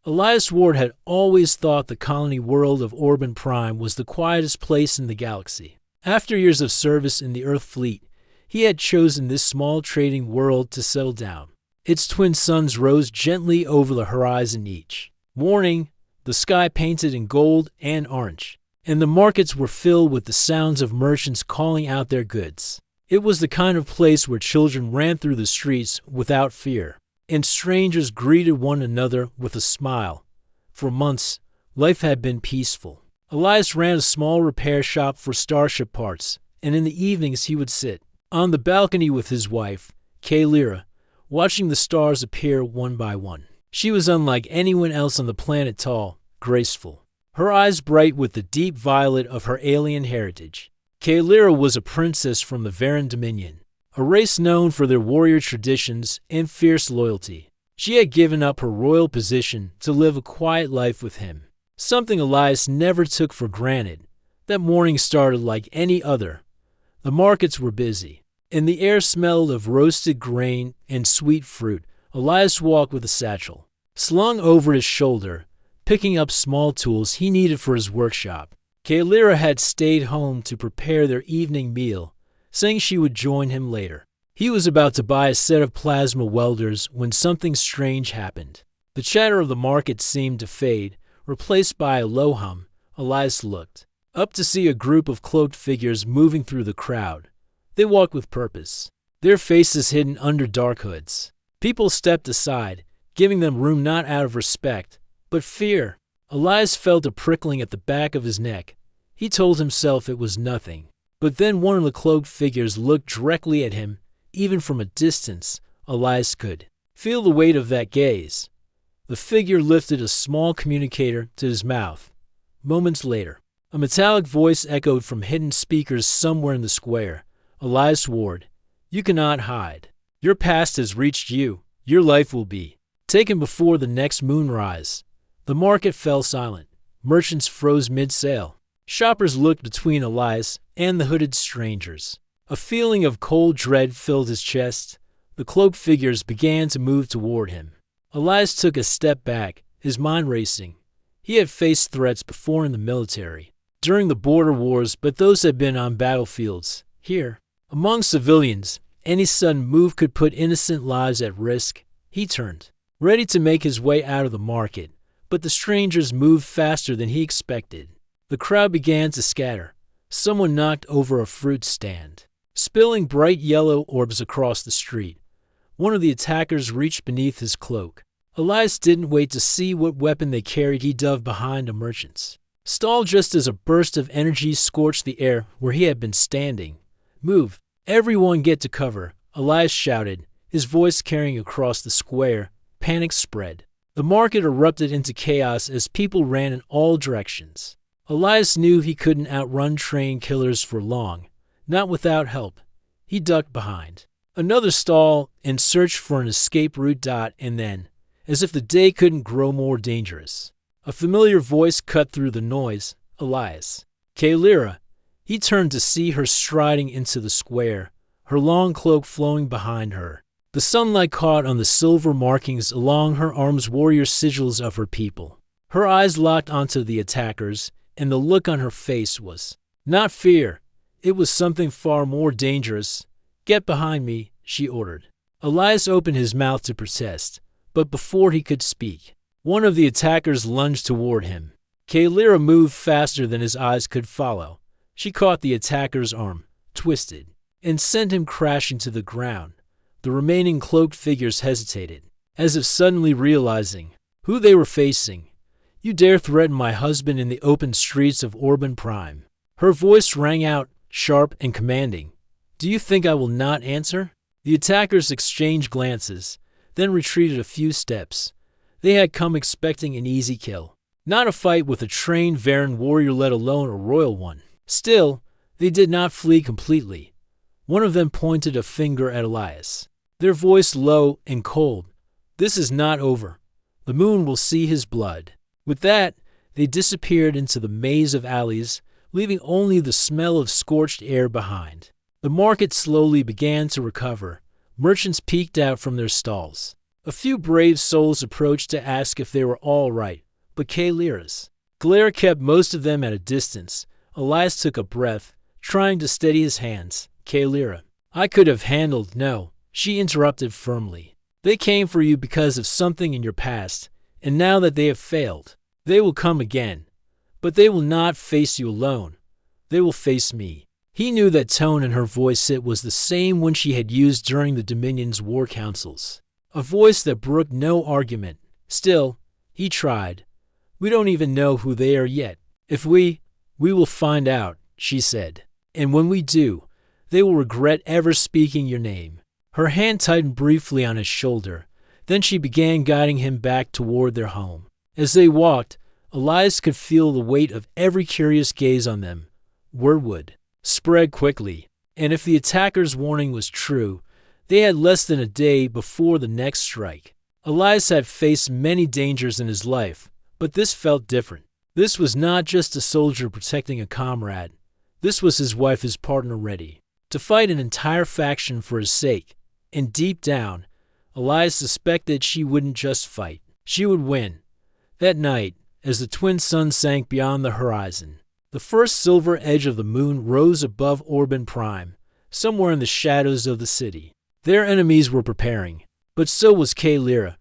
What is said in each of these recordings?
Elias Ward had always thought the colony world of Orban Prime was the quietest place in the galaxy. After years of service in the Earth fleet, he had chosen this small trading world to settle down. Its twin suns rose gently over the horizon each morning, the sky painted in gold and orange, and the markets were filled with the sounds of merchants calling out their goods. It was the kind of place where children ran through the streets without fear, and strangers greeted one another with a smile. For months, life had been peaceful. Elias ran a small repair shop for starship parts, and in the evenings he would sit on the balcony with his wife, Kaylira, watching the stars appear one by one. She was unlike anyone else on the planet, tall, graceful, her eyes bright with the deep violet of her alien heritage. Kaylira was a princess from the Varen Dominion, a race known for their warrior traditions and fierce loyalty. She had given up her royal position to live a quiet life with him, something Elias never took for granted. That morning started like any other. The markets were busy, and the air smelled of roasted grain and sweet fruit. Elias walked with a satchel slung over his shoulder, picking up small tools he needed for his workshop. Kaylira had stayed home to prepare their evening meal, saying she would join him later. He was about to buy a set of plasma welders when something strange happened. The chatter of the market seemed to fade, replaced by a low hum. Elias looked up to see a group of cloaked figures moving through the crowd. They walked with purpose, their faces hidden under dark hoods. People stepped aside, giving them room not out of respect, but fear. Elias felt a prickling at the back of his neck. He told himself it was nothing. But then one of the cloaked figures looked directly at him. Even from a distance, Elias could feel the weight of that gaze. The figure lifted a small communicator to his mouth. Moments later, a metallic voice echoed from hidden speakers somewhere in the square. Elias Ward, you cannot hide. Your past has reached you. Your life will be taken before the next moonrise. The market fell silent. Merchants froze mid-sale. Shoppers looked between Elias and the hooded strangers. A feeling of cold dread filled his chest. The cloaked figures began to move toward him. Elias took a step back, his mind racing. He had faced threats before in the military, during the border wars, but those had been on battlefields. Here, among civilians, any sudden move could put innocent lives at risk. He turned, ready to make his way out of the market, but the strangers moved faster than he expected. The crowd began to scatter. Someone knocked over a fruit stand, spilling bright yellow orbs across the street. One of the attackers reached beneath his cloak. Elias didn't wait to see what weapon they carried. He dove behind a merchant's stall just as a burst of energy scorched the air where he had been standing. Move! Everyone get to cover! Elias shouted, his voice carrying across the square. Panic spread. The market erupted into chaos as people ran in all directions. Elias knew he couldn't outrun train killers for long, not without help. He ducked behind another stall and searched for an escape route. And then, as if the day couldn't grow more dangerous, a familiar voice cut through the noise. Elias. Kaylira. He turned to see her striding into the square, her long cloak flowing behind her. The sunlight caught on the silver markings along her arms, warrior sigils of her people. Her eyes locked onto the attackers, and the look on her face was not fear. It was something far more dangerous. Get behind me, she ordered. Elias opened his mouth to protest, but before he could speak, one of the attackers lunged toward him. Kaylira moved faster than his eyes could follow. She caught the attacker's arm, twisted, and sent him crashing to the ground. The remaining cloaked figures hesitated, as if suddenly realizing who they were facing. You dare threaten my husband in the open streets of Orban Prime? Her voice rang out, sharp and commanding. Do you think I will not answer? The attackers exchanged glances, then retreated a few steps. They had come expecting an easy kill, not a fight with a trained Varen warrior, let alone a royal one. Still, they did not flee completely. One of them pointed a finger at Elias, their voice low and cold. This is not over. The moon will see his blood. With that, they disappeared into the maze of alleys, leaving only the smell of scorched air behind. The market slowly began to recover. Merchants peeked out from their stalls, A few brave souls approached to ask if they were all right, but Kalira's glare kept most of them at a distance. Elias took a breath, trying to steady his hands. Kalira, I could have handled. No, she interrupted firmly. They came for you because of something in your past, and now that they have failed, they will come again. But they will not face you alone. They will face me. He knew that tone in her voice. It was the same one she had used during the Dominion's war councils. A voice that brooked no argument. Still, he tried. We don't even know who they are yet. If we will find out, she said. And when we do, they will regret ever speaking your name. Her hand tightened briefly on his shoulder. Then she began guiding him back toward their home. As they walked, Elias could feel the weight of every curious gaze on them. Word would spread quickly, and if the attackers' warning was true, they had less than a day before the next strike. Elias had faced many dangers in his life, but this felt different. This was not just a soldier protecting a comrade. This was his wife, his partner, ready to fight an entire faction for his sake. And deep down, Elias suspected she wouldn't just fight. She would win. That night, as the twin suns sank beyond the horizon, the first silver edge of the moon rose above Orban Prime, somewhere in the shadows of the city. Their enemies were preparing, but so was Kalira,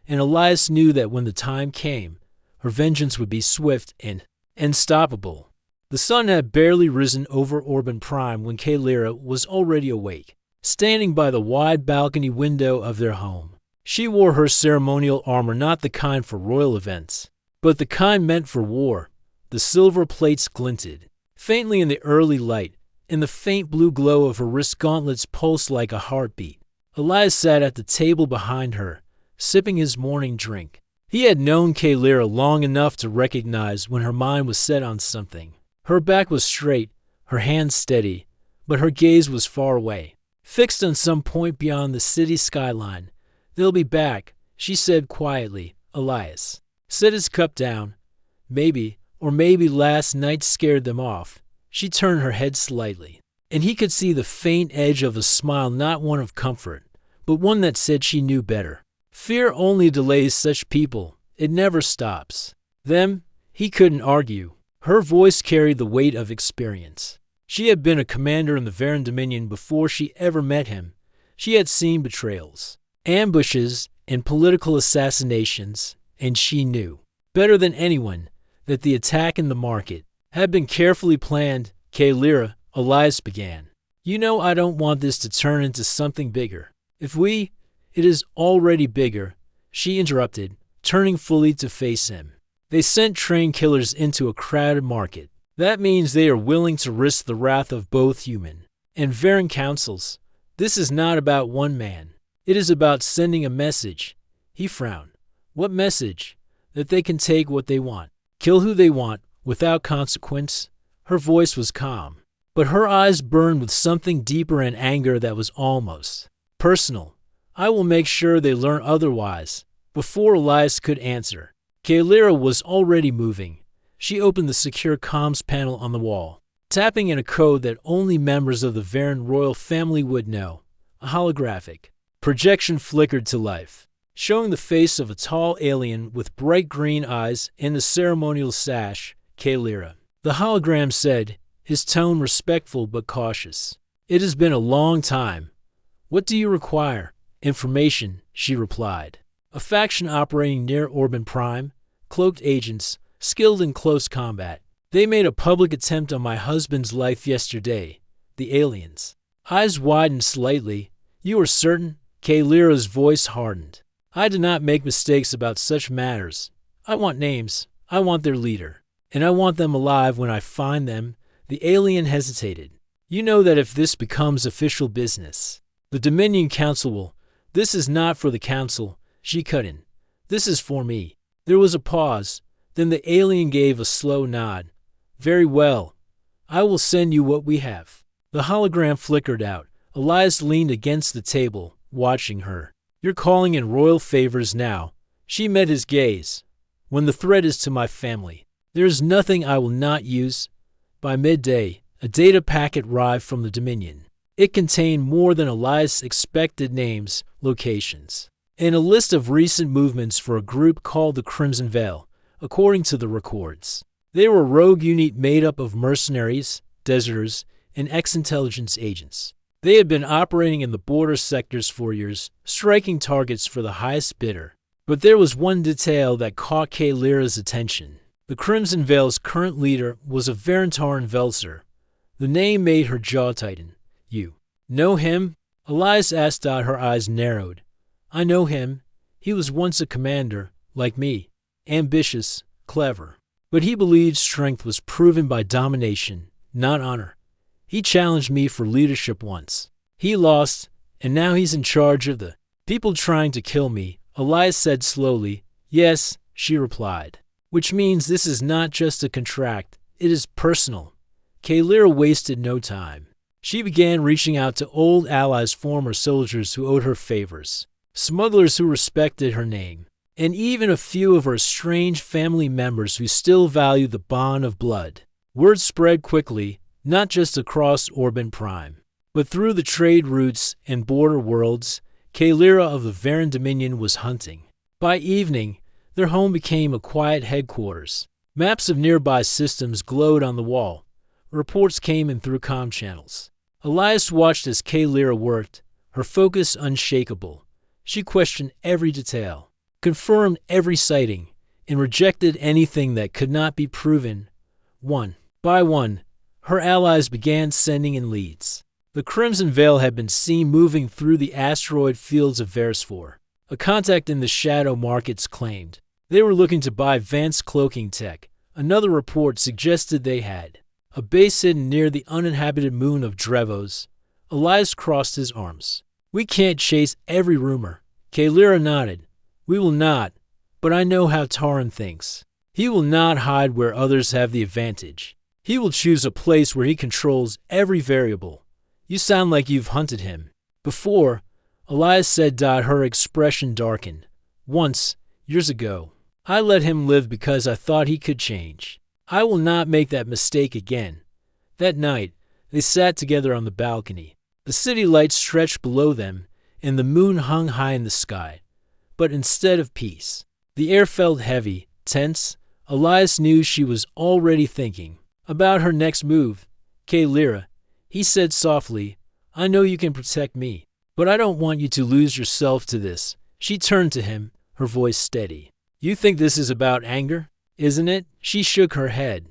and Elias knew that when the time came, her vengeance would be swift and unstoppable. The sun had barely risen over Orban Prime when Kalira was already awake, standing by the wide balcony window of their home. She wore her ceremonial armor, not the kind for royal events, but the kind meant for war. The silver plates glinted faintly in the early light, and the faint blue glow of her wrist gauntlets pulsed like a heartbeat. Elias sat at the table behind her, sipping his morning drink. He had known Kalira long enough to recognize when her mind was set on something. Her back was straight, her hands steady, but her gaze was far away, fixed on some point beyond the city skyline. They'll be back, she said quietly. Elias set his cup down. Maybe last night scared them off. She turned her head slightly, and he could see the faint edge of a smile, not one of comfort, but one that said she knew better. Fear only delays such people. It never stops. Them, he couldn't argue. Her voice carried the weight of experience. She had been a commander in the Varen Dominion before she ever met him. She had seen betrayals, ambushes, and political assassinations, and she knew, better than anyone, that the attack in the market had been carefully planned. Kalira, Elias began. You know, I don't want this to turn into something bigger. It is already bigger, she interrupted, turning fully to face him. They sent trained killers into a crowded market. That means they are willing to risk the wrath of both human and Varen councils. This is not about one man. It is about sending a message. He frowned. What message? That they can take what they want, kill who they want, without consequence. Her voice was calm, but her eyes burned with something deeper, and anger that was almost personal. I will make sure they learn otherwise. Before Elias could answer, Kalira was already moving. She opened the secure comms panel on the wall, tapping in a code that only members of the Varen royal family would know. A holographic projection flickered to life, showing the face of a tall alien with bright green eyes and a ceremonial sash. Kalira. The hologram said, his tone respectful but cautious. It has been a long time. What do you require? Information, she replied. A faction operating near Orban Prime, cloaked agents, skilled in close combat. They made a public attempt on my husband's life yesterday. The aliens. Eyes widened slightly. You are certain? Kalira's voice hardened. I do not make mistakes about such matters. I want names. I want their leader. And I want them alive when I find them. The alien hesitated. You know that if this becomes official business, the Dominion Council will. This is not for the Council, she cut in. This is for me. There was a pause. Then the alien gave a slow nod. Very well. I will send you what we have. The hologram flickered out. Elias leaned against the table, watching her. You're calling in royal favors now. She met his gaze. When the threat is to my family, there is nothing I will not use. By midday, a data packet arrived from the Dominion. It contained more than Elias expected: names, locations, and a list of recent movements for a group called the Crimson Veil, according to the records. They were a rogue unit made up of mercenaries, deserters, and ex-intelligence agents. They had been operating in the border sectors for years, striking targets for the highest bidder. But there was one detail that caught Kalyra's attention. The Crimson Veil's current leader was a Varantaran Velser. The name made her jaw tighten. "You know him?" Elias asked. Her eyes narrowed. "I know him. He was once a commander, like me. Ambitious, clever. But he believed strength was proven by domination, not honor. He challenged me for leadership once. He lost, and now he's in charge of the people trying to kill me." Elias said slowly. "Yes," she replied. "Which means this is not just a contract, it is personal." Kalyra wasted no time. She began reaching out to old allies, former soldiers who owed her favors, smugglers who respected her name, and even a few of her estranged family members who still valued the bond of blood. Word spread quickly, not just across Orban Prime, but through the trade routes and border worlds. Kalyra of the Varan Dominion was hunting. By evening, their home became a quiet headquarters. Maps of nearby systems glowed on the wall. Reports came in through comm channels. Elias watched as Kalyra worked, her focus unshakable. She questioned every detail, confirmed every sighting, and rejected anything that could not be proven. One by one, her allies began sending in leads. The Crimson Veil had been seen moving through the asteroid fields of Versfor. A contact in the shadow markets claimed they were looking to buy Vance cloaking tech. Another report suggested they had a base hidden near the uninhabited moon of Drevos. Elias crossed his arms. "We can't chase every rumor." Kalyra nodded. "We will not, but I know how Taran thinks. He will not hide where others have the advantage. He will choose a place where he controls every variable. You sound like you've hunted him before," Elias said. Her expression darkened. "Once, years ago. I let him live because I thought he could change. I will not make that mistake again." That night, they sat together on the balcony. The city lights stretched below them, and the moon hung high in the sky. But instead of peace, the air felt heavy, tense. Elias knew she was already thinking about her next move. "Kalyra," he said softly, "I know you can protect me, but I don't want you to lose yourself to this." She turned to him, her voice steady. "You think this is about anger, isn't it?" She shook her head.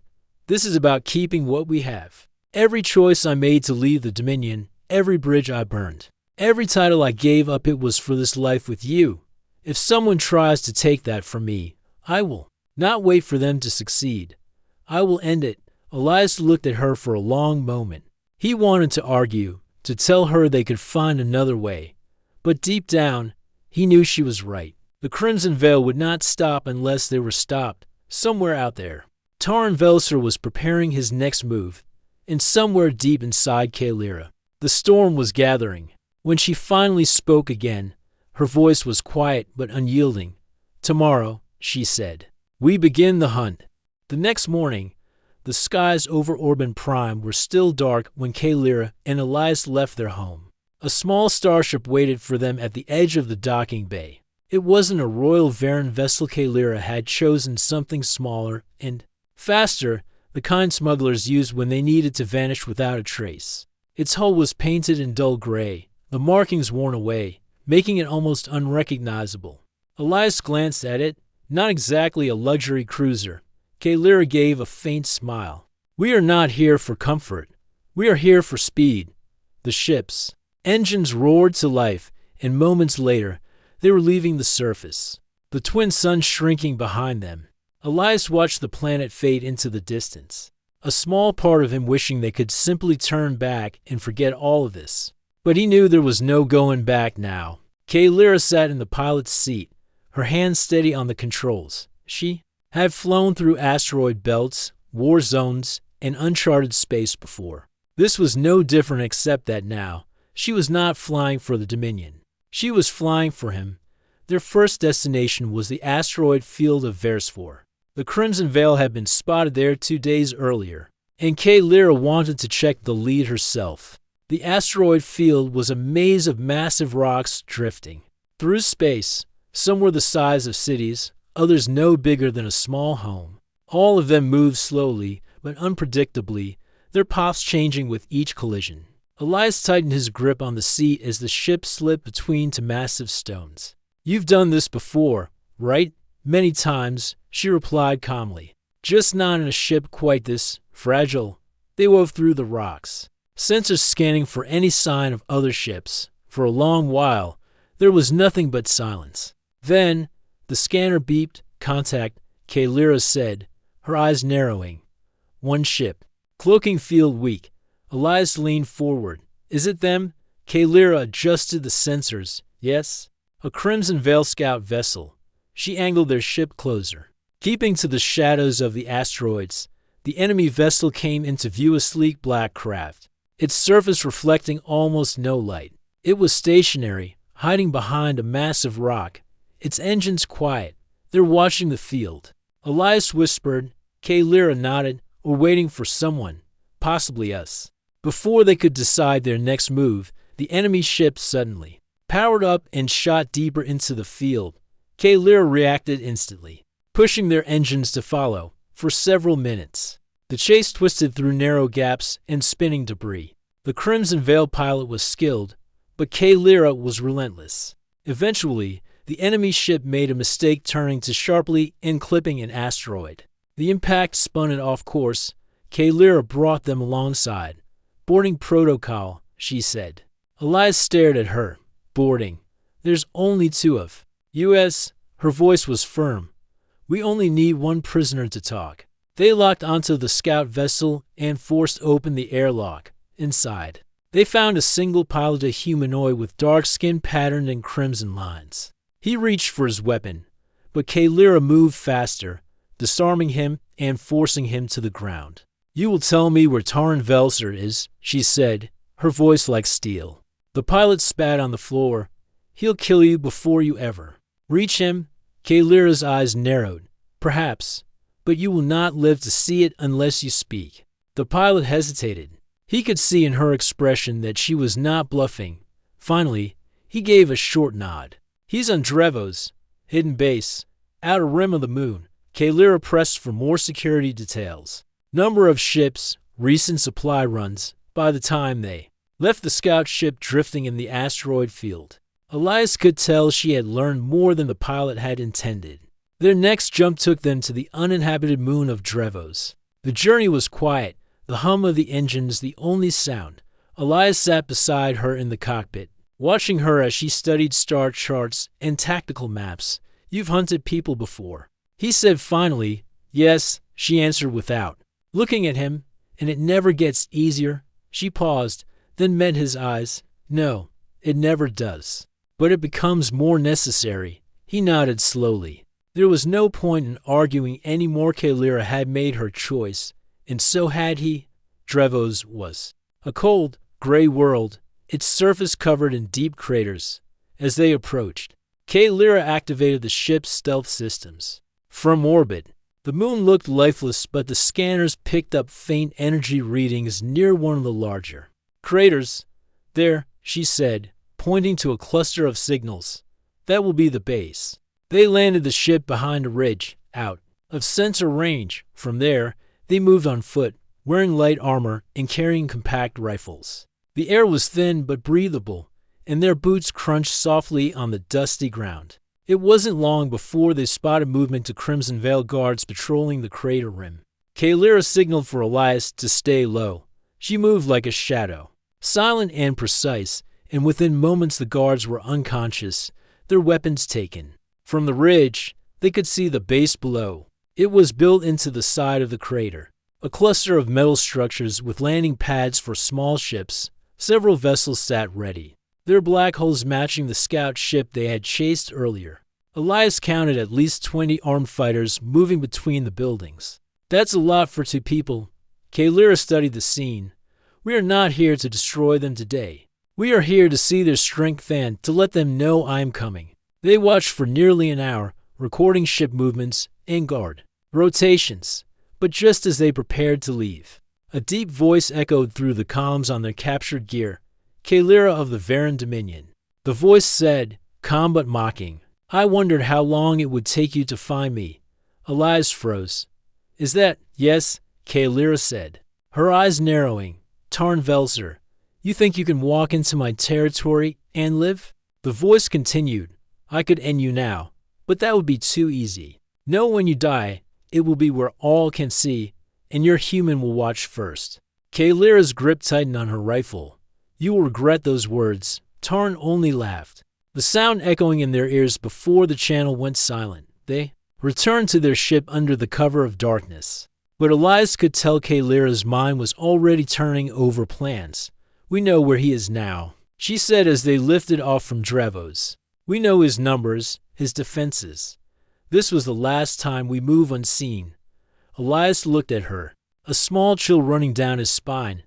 "This is about keeping what we have. Every choice I made to leave the Dominion, every bridge I burned, every title I gave up, it was for this life with you. If someone tries to take that from me, I will not wait for them to succeed. I will end it." Elias looked at her for a long moment. He wanted to argue, to tell her they could find another way. But deep down, he knew she was right. The Crimson Veil would not stop unless they were stopped, somewhere out there. Taran Velser was preparing his next move, and somewhere deep inside Kalyra, the storm was gathering. When she finally spoke again, her voice was quiet but unyielding. "Tomorrow," she said, "we begin the hunt." The next morning, the skies over Orban Prime were still dark when Kalyra and Elias left their home. A small starship waited for them at the edge of the docking bay. It wasn't a royal Varan vessel. Kalyra had chosen something smaller and faster, the kind smugglers used when they needed to vanish without a trace. Its hull was painted in dull gray, the markings worn away, making it almost unrecognizable. Elias glanced at it. Not exactly a luxury cruiser. Kalyra gave a faint smile. "We are not here for comfort. We are here for speed." The ship's engines roared to life, and moments later, they were leaving the surface, the twin suns shrinking behind them. Elias watched the planet fade into the distance, a small part of him wishing they could simply turn back and forget all of this. But he knew there was no going back now. Kalyra sat in the pilot's seat, her hands steady on the controls. She had flown through asteroid belts, war zones, and uncharted space before. This was no different except that now, she was not flying for the Dominion. She was flying for him. Their first destination was the asteroid field of Versfor. The Crimson Veil had been spotted there 2 days earlier, and Kalyra wanted to check the lead herself. The asteroid field was a maze of massive rocks drifting. Through space, some were the size of cities, others no bigger than a small home. All of them moved slowly, but unpredictably, their paths changing with each collision. Elias tightened his grip on the seat as the ship slipped between two massive stones. "You've done this before, right?" "Many times," she replied calmly. "Just not in a ship quite this fragile." They wove through the rocks, sensors scanning for any sign of other ships. For a long while, there was nothing but silence. Then, the scanner beeped. "Contact," Kaylira said, her eyes narrowing. "One ship." Cloaking field weak. Elias leaned forward. "Is it them?" Kaylira adjusted the sensors. "Yes." A Crimson Veil scout vessel. She angled their ship closer. Keeping to the shadows of the asteroids, the enemy vessel came into view, a sleek black craft, its surface reflecting almost no light. It was stationary, hiding behind a massive rock, its engines quiet. "They're watching the field." Elias whispered. Kaylira nodded. "We're waiting for someone, possibly us." Before they could decide their next move, the enemy ship suddenly powered up and shot deeper into the field. Kaylira reacted instantly, pushing their engines to follow. For several minutes, the chase twisted through narrow gaps and spinning debris. The Crimson Veil pilot was skilled, but Kaylira was relentless. Eventually, the enemy ship made a mistake, turning too sharply and clipping an asteroid. The impact spun it off course. Kaylira brought them alongside. "Boarding protocol," she said. Elias stared at her. "Boarding? There's only two of us." Her voice was firm. "We only need one prisoner to talk." They locked onto the scout vessel and forced open the airlock. Inside, they found a single piloted humanoid with dark skin patterned in crimson lines. He reached for his weapon, but Kaylira moved faster, disarming him and forcing him to the ground. "You will tell me where Tarn Velser is," she said, her voice like steel. The pilot spat on the floor. "He'll kill you before you ever reach him." Kaylira's eyes narrowed. "Perhaps, but you will not live to see it unless you speak." The pilot hesitated. He could see in her expression that she was not bluffing. Finally, he gave a short nod. "He's on Drevos, hidden base, outer rim of the moon." Kaylira pressed for more security details. Number of ships, recent supply runs, by the time they left the scout ship drifting in the asteroid field. Elias could tell she had learned more than the pilot had intended. Their next jump took them to the uninhabited moon of Drevos. The journey was quiet, the hum of the engines the only sound. Elias sat beside her in the cockpit, watching her as she studied star charts and tactical maps. "You've hunted people before," he said finally. "Yes," she answered without looking at him. "And it never gets easier." She paused, then met his eyes. "No, it never does. But it becomes more necessary." He nodded slowly. There was no point in arguing any more. Kaylira had made her choice, and so had he. Drevos was a cold, gray world, its surface covered in deep craters. As they approached, Kaylira activated the ship's stealth systems. From orbit, the moon looked lifeless, but the scanners picked up faint energy readings near one of the larger craters. "There," she said, pointing to a cluster of signals. "That will be the base." They landed the ship behind a ridge, out of sensor range. From there, they moved on foot, wearing light armor and carrying compact rifles. The air was thin but breathable, and their boots crunched softly on the dusty ground. It wasn't long before they spotted movement to Crimson Veil guards patrolling the crater rim. Kaylira signaled for Elias to stay low. She moved like a shadow, silent and precise, and within moments the guards were unconscious, their weapons taken. From the ridge, they could see the base below. It was built into the side of the crater, a cluster of metal structures with landing pads for small ships. Several vessels sat ready, their black hulls matching the scout ship they had chased earlier. Elias counted at least 20 armed fighters moving between the buildings. "That's a lot for two people." Kaylira studied the scene. "We are not here to destroy them today. We are here to see their strength and to let them know I'm coming." They watched for nearly an hour, recording ship movements and guard rotations. But just as they prepared to leave, a deep voice echoed through the comms on their captured gear. "Kaylira of the Varen Dominion." The voice said, calm but mocking. I wondered how long it would take you to find me. Elias froze. Is that, yes, Kaelira said, her eyes narrowing. Tarn Velser, you think you can walk into my territory and live? The voice continued. I could end you now, but that would be too easy. Know when you die, it will be where all can see, and your human will watch first. Kaelira's grip tightened on her rifle. You will regret those words. Tarn only laughed, the sound echoing in their ears before the channel went silent. They returned to their ship under the cover of darkness. But Elias could tell Kaelira's mind was already turning over plans. We know where he is now, she said as they lifted off from Drevos. We know his numbers, his defenses. This was the last time we move unseen. Elias looked at her, a small chill running down his spine.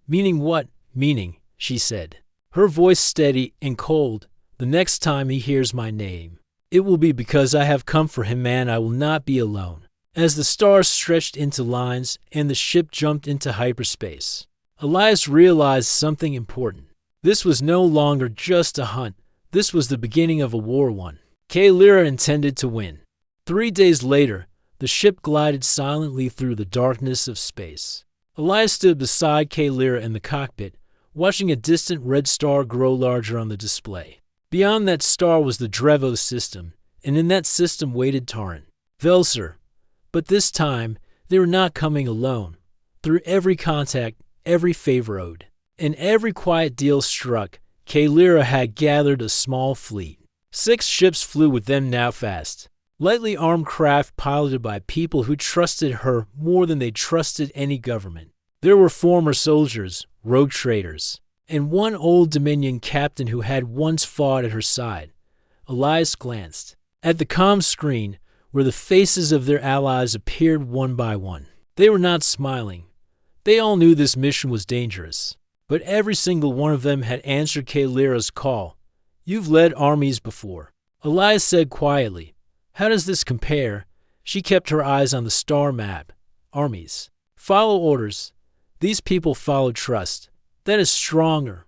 Meaning what? Meaning, she said, her voice steady and cold. The next time he hears my name, it will be because I have come for him, and I will not be alone. As the stars stretched into lines and the ship jumped into hyperspace, Elias realized something important. This was no longer just a hunt. This was the beginning of a war one. Kaelira intended to win. 3 days later, the ship glided silently through the darkness of space. Elias stood beside Kaelira in the cockpit, watching a distant red star grow larger on the display. Beyond that star was the Drevos system, and in that system waited Tarn Velser. But this time, they were not coming alone. Through every contact, every favor owed, and every quiet deal struck, Kaelira had gathered a small fleet. 6 ships flew with them now fast. Lightly armed craft piloted by people who trusted her more than they trusted any government. There were former soldiers, rogue traders, and one old Dominion captain who had once fought at her side. Elias glanced at the comm screen where the faces of their allies appeared one by one. They were not smiling. They all knew this mission was dangerous, but every single one of them had answered Kaelira's call. You've led armies before, Elias said quietly. How does this compare? She kept her eyes on the star map. Armies. Follow orders. These people followed trust. That is stronger.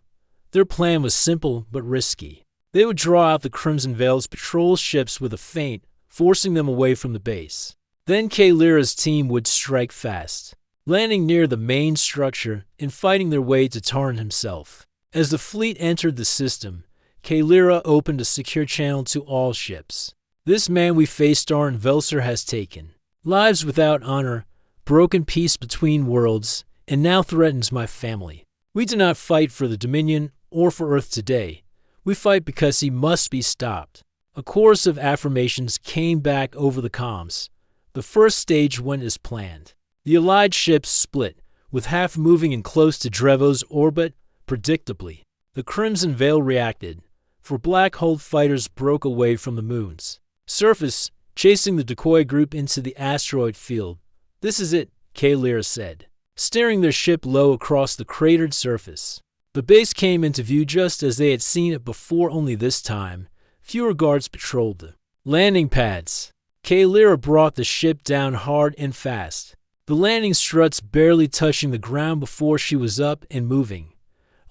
Their plan was simple but risky. They would draw out the Crimson Veil's patrol ships with a feint, forcing them away from the base. Then Kaelira's team would strike fast, landing near the main structure and fighting their way to Tarn himself. As the fleet entered the system, Kaelira opened a secure channel to all ships. This man we faced Tarn Velser has taken lives without honor, broken peace between worlds, and now threatens my family. We do not fight for the Dominion or for Earth today. We fight because he must be stopped. A chorus of affirmations came back over the comms. The first stage went as planned. The Allied ships split, with half moving in close to Drevos' orbit. Predictably, the Crimson Veil reacted, for black hole fighters broke away from the moon's surface, chasing the decoy group into the asteroid field. This is it, Kaelira said, steering their ship low across the cratered surface. The base came into view just as they had seen it before, only this time fewer guards patrolled the landing pads. Kaelira brought the ship down hard and fast, the landing struts barely touching the ground before she was up and moving.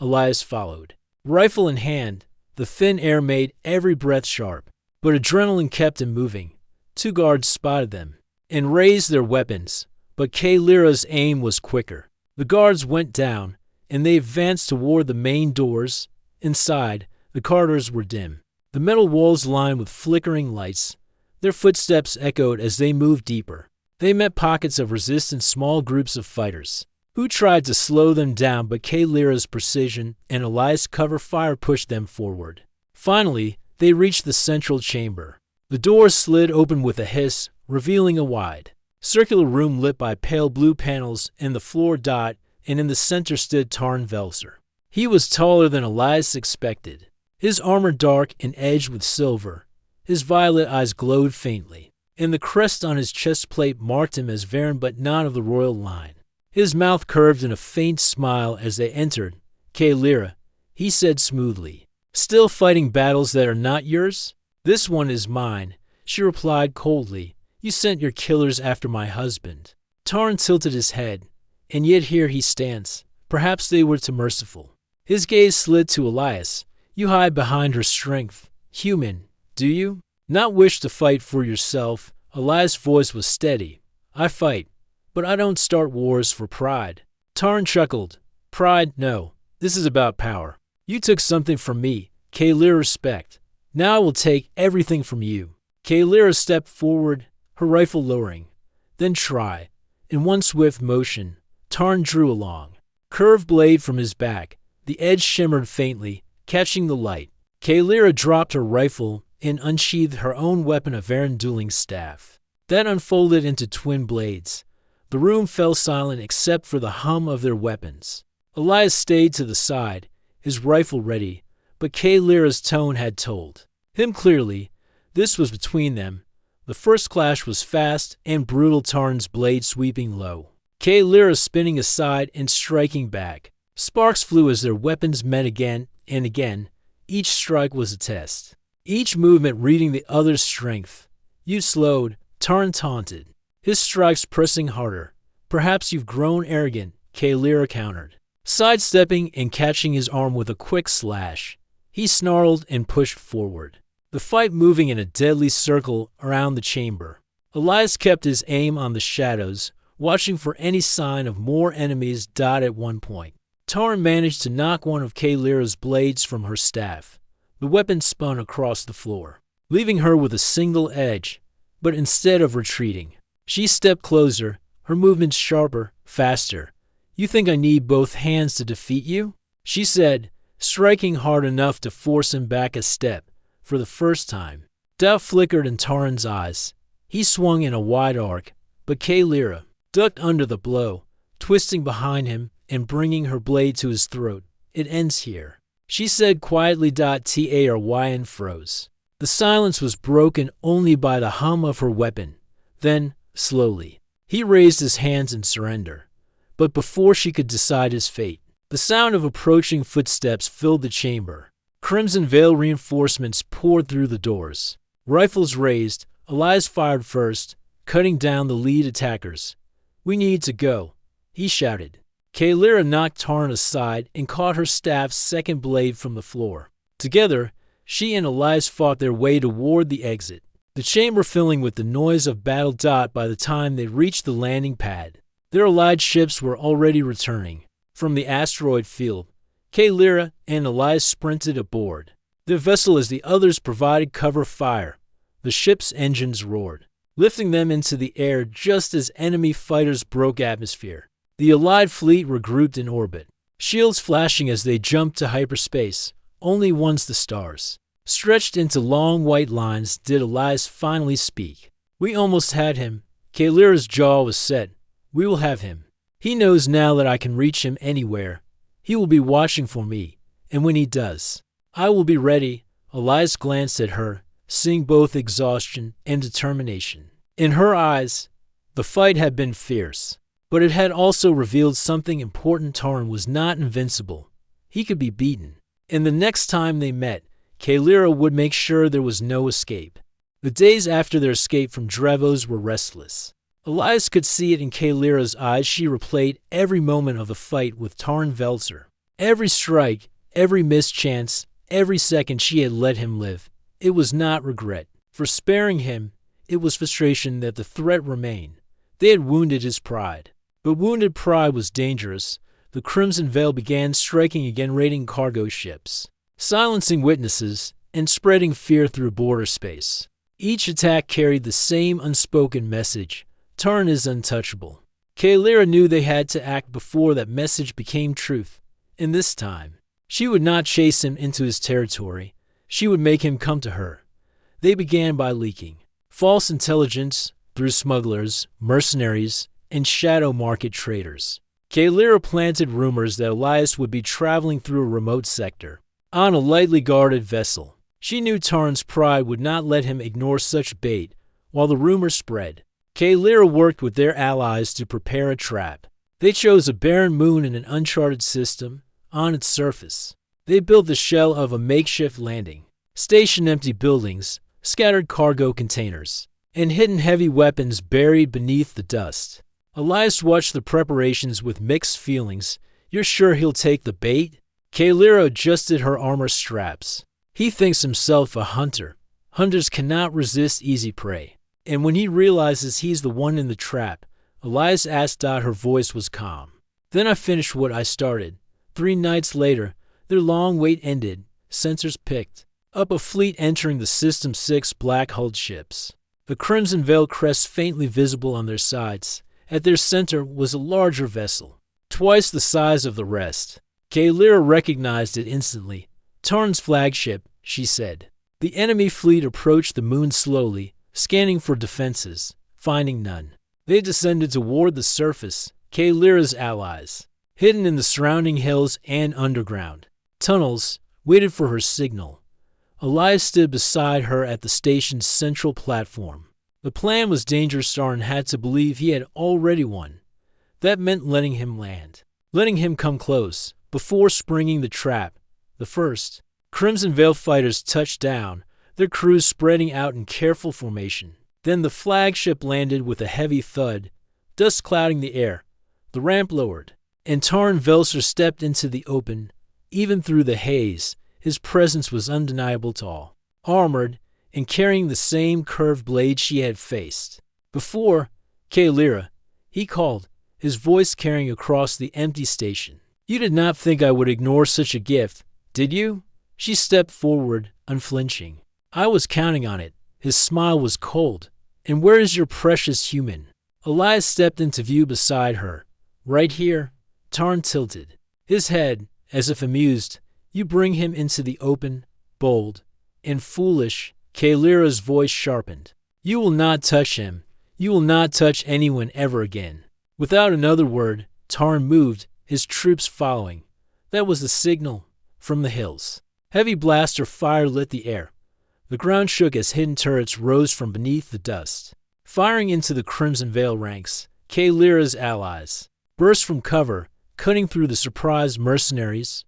Elias followed, rifle in hand. The thin air made every breath sharp, but adrenaline kept him moving. 2 guards spotted them and raised their weapons, but Kaelira's aim was quicker. The guards went down, and they advanced toward the main doors. Inside, the corridors were dim, the metal walls lined with flickering lights. Their footsteps echoed as they moved deeper. They met pockets of resistance, small groups of fighters, who tried to slow them down, but Kaelira's precision and Elias' cover fire pushed them forward. Finally, they reached the central chamber. The door slid open with a hiss, revealing a wide, circular room lit by pale blue panels and the floor dot, and in the center stood Tarn Velser. He was taller than Elias expected, his armor dark and edged with silver. His violet eyes glowed faintly, and the crest on his chest plate marked him as Varen, but not of the royal line. His mouth curved in a faint smile as they entered. Kaelira, he said smoothly, still fighting battles that are not yours? This one is mine, she replied coldly. You sent your killers after my husband. Tarn tilted his head, and yet here he stands. Perhaps they were too merciful. His gaze slid to Elias. You hide behind her strength. Human, do you not wish to fight for yourself? Elias' voice was steady. I fight, but I don't start wars for pride. Tarn chuckled. Pride, no. This is about power. You took something from me, Kalyra respect. Now I will take everything from you. Kalyra stepped forward, her rifle lowering. Then try. In one swift motion, Tarn drew a long, curved blade from his back. The edge shimmered faintly, catching the light. Kalyra dropped her rifle and unsheathed her own weapon of Varen dueling staff. That unfolded into twin blades. The room fell silent except for the hum of their weapons. Elias stayed to the side, his rifle ready, but Kalyra's tone had told him clearly this was between them. The first clash was fast and brutal, Tarn's blade sweeping low, Kalyra spinning aside and striking back. Sparks flew as their weapons met again and again. Each strike was a test, each movement reading the other's strength. You slowed, Tarn taunted, his strikes pressing harder. Perhaps you've grown arrogant, Kalyra countered, sidestepping and catching his arm with a quick slash. He snarled and pushed forward, the fight moving in a deadly circle around the chamber. Elias kept his aim on the shadows, watching for any sign of more enemies. At one point, Tarn managed to knock one of Kalyra's blades from her staff. The weapon spun across the floor, leaving her with a single edge. But instead of retreating, she stepped closer, her movements sharper, faster. You think I need both hands to defeat you? She said, striking hard enough to force him back a step. For the first time, doubt flickered in Tarn's eyes. He swung in a wide arc, but Kalyra ducked under the blow, twisting behind him and bringing her blade to his throat. It ends here, she said quietly. Taryn froze. The silence was broken only by the hum of her weapon. Then, slowly, he raised his hands in surrender. But before she could decide his fate, the sound of approaching footsteps filled the chamber. Crimson Veil reinforcements poured through the doors. Rifles raised, Elias fired first, cutting down the lead attackers. We need to go, he shouted. Kalyra knocked Tarn aside and caught her staff's second blade from the floor. Together, she and Elias fought their way toward the exit, the chamber filling with the noise of battle. By the time they reached the landing pad, their allied ships were already returning from the asteroid field. Kalyra and Elias sprinted aboard the vessel as the others provided cover fire. The ship's engines roared, lifting them into the air just as enemy fighters broke atmosphere. The Allied fleet regrouped in orbit, shields flashing as they jumped to hyperspace. Only once the stars stretched into long white lines did Elias finally speak. We almost had him. Kalyra's jaw was set. We will have him. He knows now that I can reach him anywhere. He will be watching for me, and when he does, I will be ready. Elias glanced at her, seeing both exhaustion and determination in her eyes. The fight had been fierce, but it had also revealed something important. Tarn was not invincible. He could be beaten. And the next time they met, Kalyra would make sure there was no escape. The days after their escape from Drevos were restless. Elias could see it in Kalyra's eyes. She replayed every moment of the fight with Tarn Velzer. Every strike, every missed chance, every second she had let him live. It was not regret for sparing him. It was frustration that the threat remained. They had wounded his pride. But wounded pride was dangerous. The Crimson Veil began striking again, raiding cargo ships, silencing witnesses, and spreading fear through border space. Each attack carried the same unspoken message: Tarn is untouchable. Kalyra knew they had to act before that message became truth. And this time, she would not chase him into his territory. She would make him come to her. They began by leaking false intelligence through smugglers, mercenaries, and shadow market traders. Kalyra planted rumors that Elias would be traveling through a remote sector on a lightly guarded vessel. She knew Tarn's pride would not let him ignore such bait. While the rumors spread, Kalyra worked with their allies to prepare a trap. They chose a barren moon in an uncharted system. On its surface, they built the shell of a makeshift landing, stationed empty buildings, scattered cargo containers, and hidden heavy weapons buried beneath the dust. Elias watched the preparations with mixed feelings. You're sure he'll take the bait? Kalyra adjusted her armor straps. He thinks himself a hunter. Hunters cannot resist easy prey. And when he realizes he's the one in the trap, Elias asked. Her voice was calm. Then I finished what I started. 3 nights later, their long wait ended. Sensors picked up a fleet entering the System 6 black-hulled ships. The Crimson Veil crest faintly visible on their sides. At their center was a larger vessel, twice the size of the rest. Kaelira recognized it instantly. Tarn's flagship, she said. The enemy fleet approached the moon slowly, scanning for defenses, finding none. They descended toward the surface, Kaelira's allies, hidden in the surrounding hills and underground tunnels, waited for her signal. Elias stood beside her at the station's central platform. The plan was dangerous. Tarn had to believe he had already won. That meant letting him land, letting him come close, before springing the trap. The first Crimson Veil fighters touched down, their crews spreading out in careful formation. Then the flagship landed with a heavy thud, dust clouding the air. The ramp lowered, and Tarn Velser stepped into the open. Even through the haze, his presence was undeniable to all. Armored, and carrying the same curved blade she had faced before. Kaelira, he called, his voice carrying across the empty station. You did not think I would ignore such a gift, did you? She stepped forward, unflinching. I was counting on it. His smile was cold. And where is your precious human? Elias stepped into view beside her. Right here. Tarn tilted his head, as if amused. You bring him into the open, bold, and foolish. Kaelira's voice sharpened. You will not touch him. You will not touch anyone ever again. Without another word, Tarn moved, his troops following. That was the signal from the hills. Heavy blaster fire lit the air. The ground shook as hidden turrets rose from beneath the dust. Firing into the Crimson Veil ranks, Kaelira's allies burst from cover, cutting through the surprised mercenaries.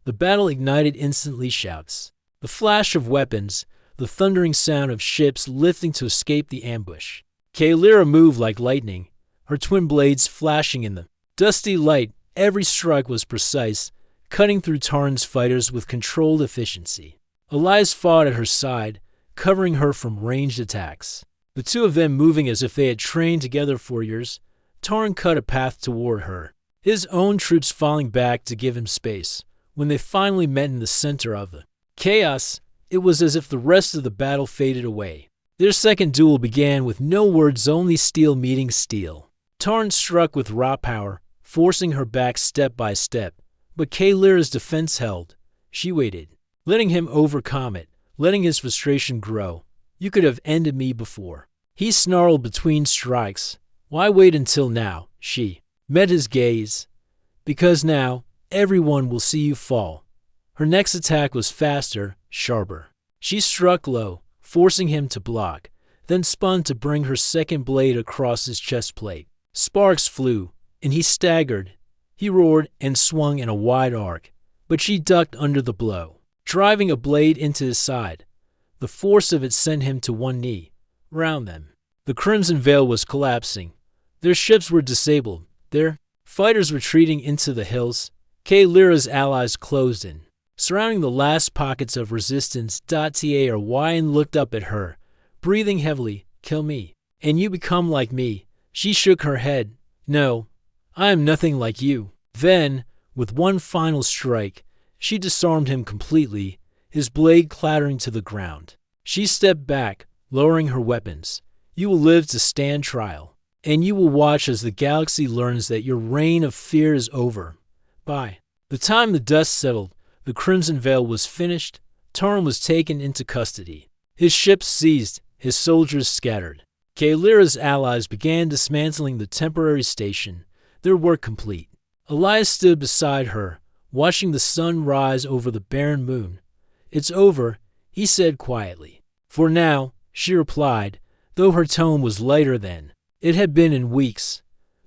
The battle ignited instantly. Shouts, the flash of weapons, the thundering sound of ships lifting to escape the ambush. Kaelira moved like lightning, her twin blades flashing in the dusty light. Every strike was precise, cutting through Tarn's fighters with controlled efficiency. Elias fought at her side, covering her from ranged attacks. The two of them moving as if they had trained together for years. Tarn cut a path toward her, his own troops falling back to give him space. When they finally met in the center of the chaos, it was as if the rest of the battle faded away. Their second duel began with no words, only steel meeting steel. Tarn struck with raw power, forcing her back step by step. But Kaelira's defense held. She waited, letting him overcome it, letting his frustration grow. You could have ended me before. He snarled between strikes. Why wait until now? She met his gaze. Because now, everyone will see you fall. Her next attack was faster, sharper. She struck low, forcing him to block, then spun to bring her second blade across his chest plate. Sparks flew, and he staggered. He roared and swung in a wide arc, but she ducked under the blow, driving a blade into his side. The force of it sent him to one knee. Round them, the Crimson Veil was collapsing. Their ships were disabled, their fighters retreating into the hills. Kaelira's allies closed in, surrounding the last pockets of resistance. Tarn looked up at her, breathing heavily. Kill me, and you become like me. She shook her head. No, I am nothing like you. Then, with one final strike, she disarmed him completely, his blade clattering to the ground. She stepped back, lowering her weapons. You will live to stand trial, and you will watch as the galaxy learns that your reign of fear is over. By the time the dust settled, the Crimson Veil was finished. Tarn was taken into custody. His ships seized, his soldiers scattered. Kaelira's allies began dismantling the temporary station, their work complete. Elias stood beside her, watching the sun rise over the barren moon. It's over, he said quietly. For now, she replied, though her tone was lighter than it had been in weeks.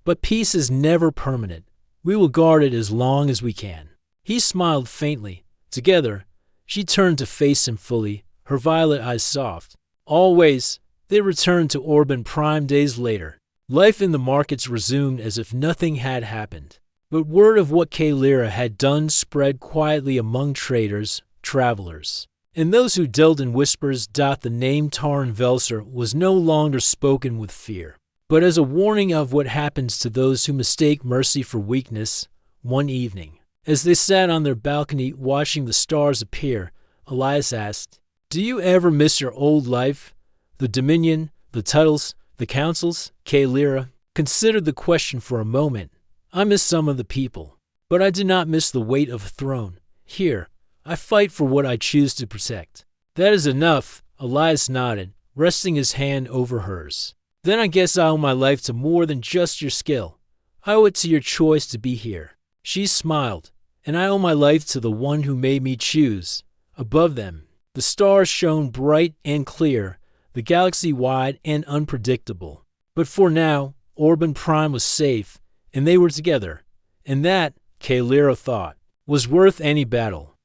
But peace is never permanent. We will guard it as long as we can. He smiled faintly. Together, she turned to face him fully, her violet eyes soft. Always, they returned to Orban Prime days later. Life in the markets resumed as if nothing had happened. But word of what Kaelira had done spread quietly among traders, travelers, And those who dealt in whispers. The name Taran Velser was no longer spoken with fear, but as a warning of what happens to those who mistake mercy for weakness. One evening, as they sat on their balcony watching the stars appear, Elias asked, "Do you ever miss your old life? The Dominion, the titles, the councils?" Kaelira considered the question for a moment. "I miss some of the people, but I do not miss the weight of a throne. Here, I fight for what I choose to protect." "That is enough," Elias nodded, resting his hand over hers. "Then I guess I owe my life to more than just your skill. I owe it to your choice to be here." She smiled. "And I owe my life to the one who made me choose." Above them, the stars shone bright and clear, the galaxy wide and unpredictable. But for now, Orban Prime was safe, and they were together. And that, Kaelira thought, was worth any battle.